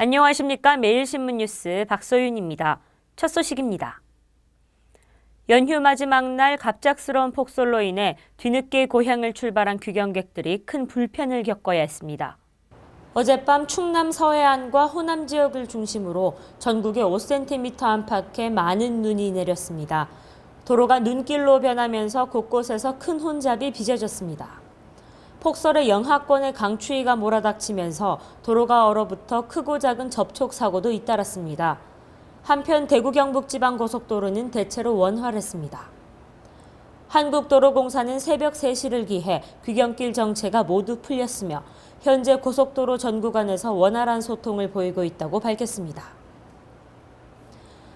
안녕하십니까. 매일신문 뉴스 박소윤입니다. 첫 소식입니다. 연휴 마지막 날 갑작스러운 폭설로 인해 뒤늦게 고향을 출발한 귀경객들이 큰 불편을 겪어야 했습니다. 어젯밤 충남 서해안과 호남 지역을 중심으로 전국에 5cm 안팎의 많은 눈이 내렸습니다. 도로가 눈길로 변하면서 곳곳에서 큰 혼잡이 빚어졌습니다. 폭설에 영하권의 강추위가 몰아닥치면서 도로가 얼어붙어 크고 작은 접촉 사고도 잇따랐습니다. 한편 대구 경북지방고속도로는 대체로 원활했습니다. 한국도로공사는 새벽 3시를 기해 귀경길 정체가 모두 풀렸으며 현재 고속도로 전 구간에서 원활한 소통을 보이고 있다고 밝혔습니다.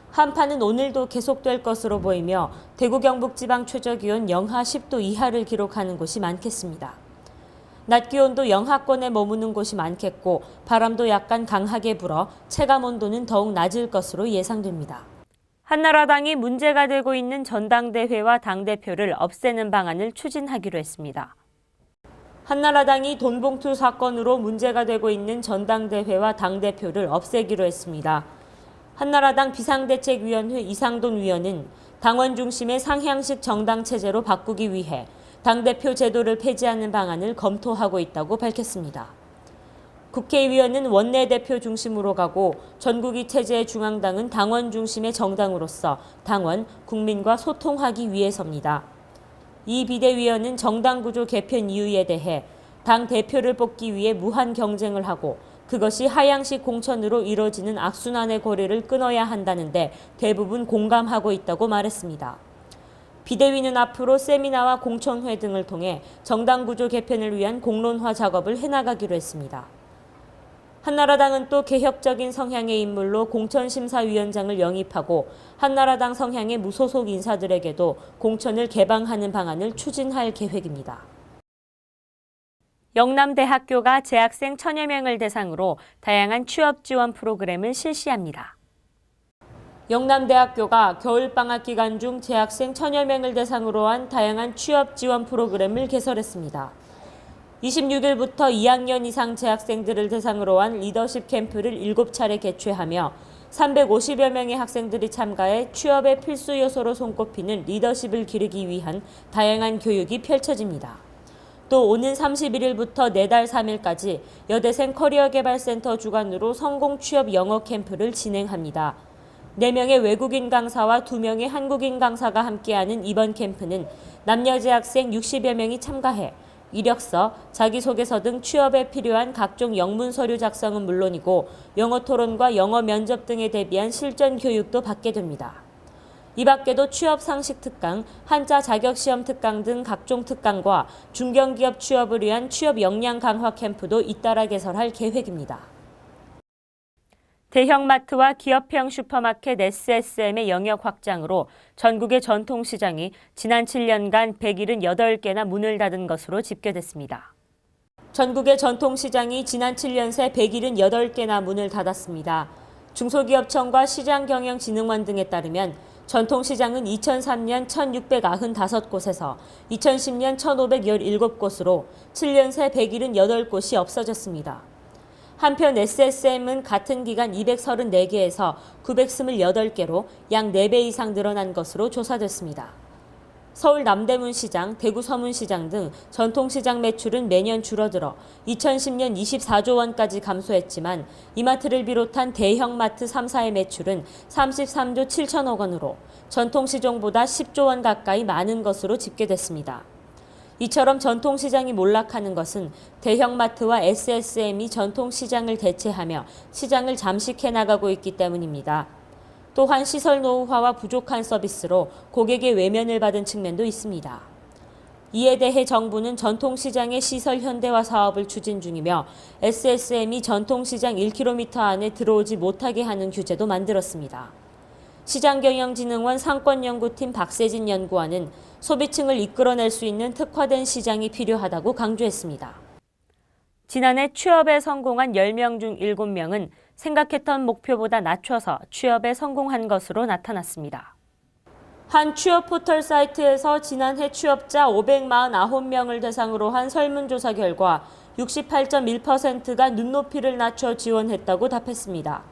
한파는 오늘도 계속될 것으로 보이며 대구 경북지방 최저기온 영하 10도 이하를 기록하는 곳이 많겠습니다. 낮 기온도 영하권에 머무는 곳이 많겠고 바람도 약간 강하게 불어 체감온도는 더욱 낮을 것으로 예상됩니다. 한나라당이 문제가 되고 있는 전당대회와 당대표를 없애는 방안을 추진하기로 했습니다. 한나라당이 돈봉투 사건으로 문제가 되고 있는 전당대회와 당대표를 없애기로 했습니다. 한나라당 비상대책위원회 이상돈 위원은 당원 중심의 상향식 정당체제로 바꾸기 위해 당대표 제도를 폐지하는 방안을 검토하고 있다고 밝혔습니다. 국회의원은 원내대표 중심으로 가고 전국위 체제의 중앙당은 당원 중심의 정당으로서 당원, 국민과 소통하기 위해서입니다. 이 비대위원은 정당구조 개편 이유에 대해 당대표를 뽑기 위해 무한 경쟁을 하고 그것이 하향식 공천으로 이뤄지는 악순환의 고리를 끊어야 한다는데 대부분 공감하고 있다고 말했습니다. 비대위는 앞으로 세미나와 공청회 등을 통해 정당구조 개편을 위한 공론화 작업을 해나가기로 했습니다. 한나라당은 또 개혁적인 성향의 인물로 공천심사위원장을 영입하고 한나라당 성향의 무소속 인사들에게도 공천을 개방하는 방안을 추진할 계획입니다. 영남대학교가 재학생 1000여 명을 대상으로 다양한 취업 지원 프로그램을 실시합니다. 영남대학교가 겨울방학 기간 중 재학생 1000여 명을 대상으로 한 다양한 취업 지원 프로그램을 개설했습니다. 26일부터 2학년 이상 재학생들을 대상으로 한 리더십 캠프를 7차례 개최하며 350여 명의 학생들이 참가해 취업의 필수 요소로 손꼽히는 리더십을 기르기 위한 다양한 교육이 펼쳐집니다. 또 오는 31일부터 내달 3일까지 여대생 커리어개발센터 주관으로 성공 취업 영어 캠프를 진행합니다. 4명의 외국인 강사와 2명의 한국인 강사가 함께하는 이번 캠프는 남녀 재학생 60여 명이 참가해 이력서, 자기소개서 등 취업에 필요한 각종 영문 서류 작성은 물론이고 영어 토론과 영어 면접 등에 대비한 실전 교육도 받게 됩니다. 이 밖에도 취업 상식 특강, 한자 자격시험 특강 등 각종 특강과 중견기업 취업을 위한 취업 역량 강화 캠프도 잇따라 개설할 계획입니다. 대형마트와 기업형 슈퍼마켓 SSM의 영역 확장으로 전국의 전통시장이 지난 7년간 178개나 문을 닫은 것으로 집계됐습니다. 전국의 전통시장이 지난 7년 새 178개나 문을 닫았습니다. 중소기업청과 시장경영진흥원 등에 따르면 전통시장은 2003년 1695곳에서 2010년 1517곳으로 7년 새 178곳이 없어졌습니다. 한편 SSM은 같은 기간 234개에서 928개로 약 4배 이상 늘어난 것으로 조사됐습니다. 서울 남대문 시장, 대구 서문시장 등 전통시장 매출은 매년 줄어들어 2010년 24조 원까지 감소했지만 이마트를 비롯한 대형마트 3사의 매출은 33조 7천억 원으로 전통시종보다 10조 원 가까이 많은 것으로 집계됐습니다. 이처럼 전통시장이 몰락하는 것은 대형마트와 SSM이 전통시장을 대체하며 시장을 잠식해 나가고 있기 때문입니다. 또한 시설 노후화와 부족한 서비스로 고객의 외면을 받은 측면도 있습니다. 이에 대해 정부는 전통시장의 시설 현대화 사업을 추진 중이며 SSM이 전통시장 1km 안에 들어오지 못하게 하는 규제도 만들었습니다. 시장경영진흥원 상권연구팀 박세진 연구원은 소비층을 이끌어낼 수 있는 특화된 시장이 필요하다고 강조했습니다. 지난해 취업에 성공한 10명 중 7명은 생각했던 목표보다 낮춰서 취업에 성공한 것으로 나타났습니다. 한 취업 포털 사이트에서 지난해 취업자 549명을 대상으로 한 설문조사 결과 68.1%가 눈높이를 낮춰 지원했다고 답했습니다.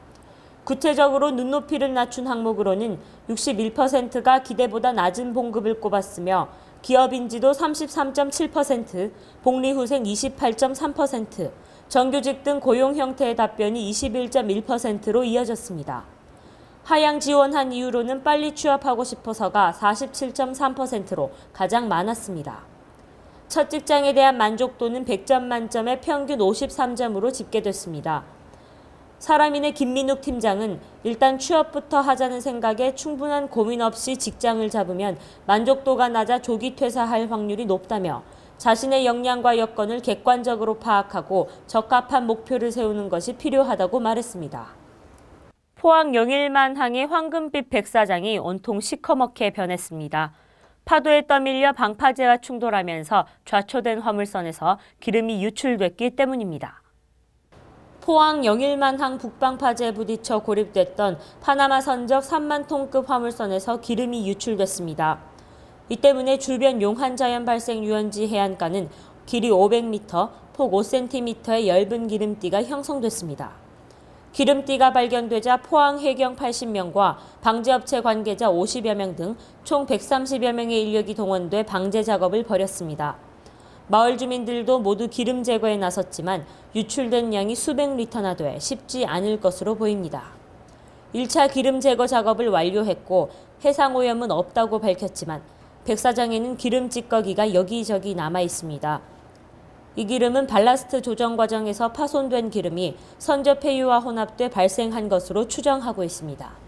구체적으로 눈높이를 낮춘 항목으로는 61%가 기대보다 낮은 봉급을 꼽았으며 기업인지도 33.7%, 복리후생 28.3%, 정규직 등 고용 형태의 답변이 21.1%로 이어졌습니다. 하향 지원한 이유로는 빨리 취업하고 싶어서가 47.3%로 가장 많았습니다. 첫 직장에 대한 만족도는 100점 만점에 평균 53점으로 집계됐습니다. 사람인의 김민욱 팀장은 일단 취업부터 하자는 생각에 충분한 고민 없이 직장을 잡으면 만족도가 낮아 조기 퇴사할 확률이 높다며 자신의 역량과 여건을 객관적으로 파악하고 적합한 목표를 세우는 것이 필요하다고 말했습니다. 포항 영일만항의 황금빛 백사장이 온통 시커멓게 변했습니다. 파도에 떠밀려 방파제와 충돌하면서 좌초된 화물선에서 기름이 유출됐기 때문입니다. 포항 영일만항 북방파제에 부딪혀 고립됐던 파나마 선적 3만 톤급 화물선에서 기름이 유출됐습니다. 이 때문에 주변 용한자연 발생 유원지 해안가는 길이 500m, 폭 5cm의 엷은 기름띠가 형성됐습니다. 기름띠가 발견되자 포항 해경 80명과 방제업체 관계자 50여 명 등 총 130여 명의 인력이 동원돼 방제 작업을 벌였습니다. 마을 주민들도 모두 기름 제거에 나섰지만 유출된 양이 수백 리터나 돼 쉽지 않을 것으로 보입니다. 1차 기름 제거 작업을 완료했고 해상 오염은 없다고 밝혔지만 백사장에는 기름 찌꺼기가 여기저기 남아 있습니다. 이 기름은 발라스트 조정 과정에서 파손된 기름이 선저 폐유와 혼합돼 발생한 것으로 추정하고 있습니다.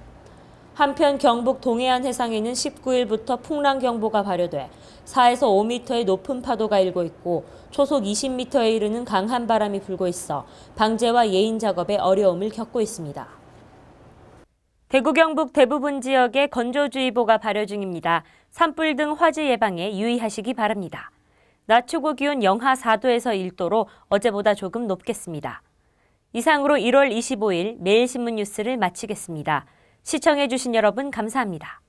한편 경북 동해안 해상에는 19일부터 풍랑경보가 발효돼 4에서 5m의 높은 파도가 일고 있고 초속 20m에 이르는 강한 바람이 불고 있어 방제와 예인 작업에 어려움을 겪고 있습니다. 대구 경북 대부분 지역에 건조주의보가 발효 중입니다. 산불 등 화재 예방에 유의하시기 바랍니다. 낮 최고 기온 영하 4도에서 1도로 어제보다 조금 높겠습니다. 이상으로 1월 25일 매일신문 뉴스를 마치겠습니다. 시청해주신 여러분 감사합니다.